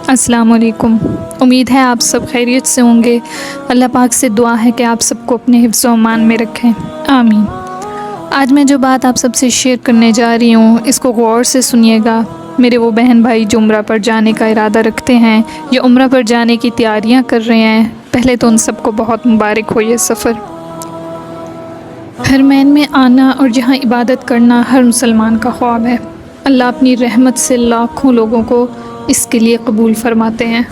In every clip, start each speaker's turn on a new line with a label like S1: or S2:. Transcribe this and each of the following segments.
S1: السلام علیکم۔ امید ہے آپ سب خیریت سے ہوں گے۔ اللہ پاک سے دعا ہے کہ آپ سب کو اپنے حفظ و امان میں رکھیں، آمین۔ آج میں جو بات آپ سب سے شیئر کرنے جا رہی ہوں، اس کو غور سے سنیے گا۔ میرے وہ بہن بھائی جو عمرہ پر جانے کا ارادہ رکھتے ہیں یا عمرہ پر جانے کی تیاریاں کر رہے ہیں، پہلے تو ان سب کو بہت مبارک ہو یہ سفر۔ حرمین میں آنا اور جہاں عبادت کرنا ہر مسلمان کا خواب ہے۔ اللہ اپنی رحمت سے لاکھوں لوگوں کو اس کے لیے قبول فرماتے ہیں،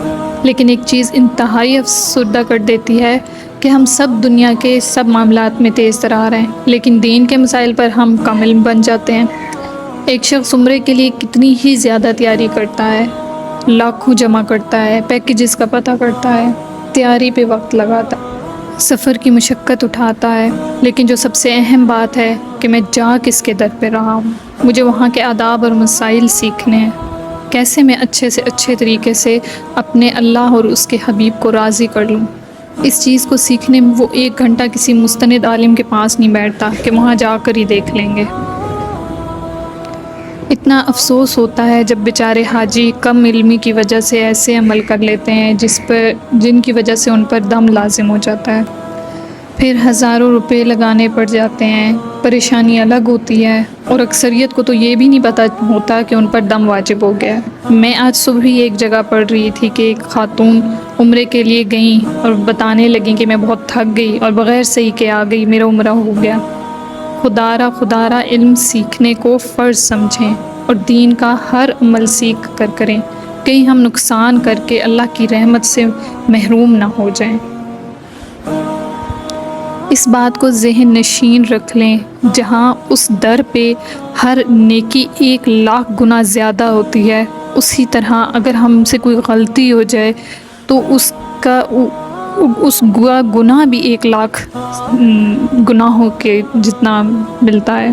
S1: لیکن ایک چیز انتہائی افسردہ کر دیتی ہے کہ ہم سب دنیا کے سب معاملات میں تیز ترار ہیں، لیکن دین کے مسائل پر ہم کم علم بن جاتے ہیں۔ ایک شخص عمرے کے لیے کتنی ہی زیادہ تیاری کرتا ہے، لاکھوں جمع کرتا ہے، پیکیجز کا پتہ کرتا ہے، تیاری پہ وقت لگاتا ہے، سفر کی مشقت اٹھاتا ہے، لیکن جو سب سے اہم بات ہے کہ میں جا کس کے در پہ رہا ہوں، مجھے وہاں کے آداب اور مسائل سیکھنے ہیں، کیسے میں اچھے سے اچھے طریقے سے اپنے اللہ اور اس کے حبیب کو راضی کر لوں۔ اس چیز کو سیکھنے میں وہ 1 گھنٹہ کسی مستند عالم کے پاس نہیں بیٹھتا کہ وہاں جا کر ہی دیکھ لیں گے۔ اتنا افسوس ہوتا ہے جب بیچارے حاجی کم علمی کی وجہ سے ایسے عمل کر لیتے ہیں جن کی وجہ سے ان پر دم لازم ہو جاتا ہے، پھر ہزاروں روپے لگانے پڑ جاتے ہیں، پریشانی الگ ہوتی ہے، اور اکثریت کو تو یہ بھی نہیں پتہ ہوتا کہ ان پر دم واجب ہو گیا ہے۔ میں آج صبح ہی ایک جگہ پڑھ رہی تھی کہ ایک خاتون عمرے کے لیے گئیں اور بتانے لگیں کہ میں بہت تھک گئی اور بغیر صحیح کے آ گئی، میرا عمرہ ہو گیا۔ خدا را علم سیکھنے کو فرض سمجھیں اور دین کا ہر عمل سیکھ کر کریں، کہیں ہم نقصان کر کے اللہ کی رحمت سے محروم نہ ہو جائیں۔ اس بات کو ذہن نشین رکھ لیں، جہاں اس در پہ ہر نیکی 1,00,000 گنا زیادہ ہوتی ہے، اسی طرح اگر ہم سے کوئی غلطی ہو جائے تو اس گناہ بھی 1,00,000 گناہوں کے جتنا ملتا ہے۔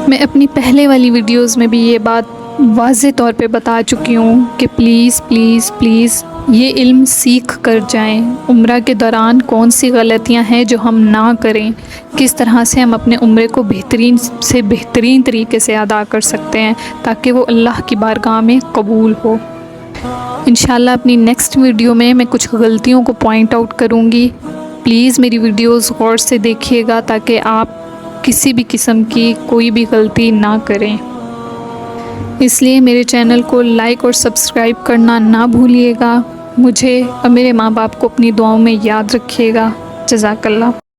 S1: میں اپنی پہلے والی ویڈیوز میں بھی یہ بات واضح طور پہ بتا چکی ہوں کہ پلیز پلیز پلیز یہ علم سیکھ کر جائیں۔ عمرہ کے دوران کون سی غلطیاں ہیں جو ہم نہ کریں، کس طرح سے ہم اپنے عمرے کو بہترین سے بہترین طریقے سے ادا کر سکتے ہیں تاکہ وہ اللہ کی بارگاہ میں قبول ہو۔ انشاءاللہ اپنی نیکسٹ ویڈیو میں کچھ غلطیوں کو پوائنٹ آؤٹ کروں گی۔ پلیز میری ویڈیوز غور سے دیکھیے گا تاکہ آپ کسی بھی قسم کی کوئی بھی غلطی نہ کریں۔ اس لیے میرے چینل کو لائک اور سبسکرائب کرنا نہ بھولیے گا۔ مجھے اور میرے ماں باپ کو اپنی دعاؤں میں یاد رکھیے گا۔ جزاک اللہ۔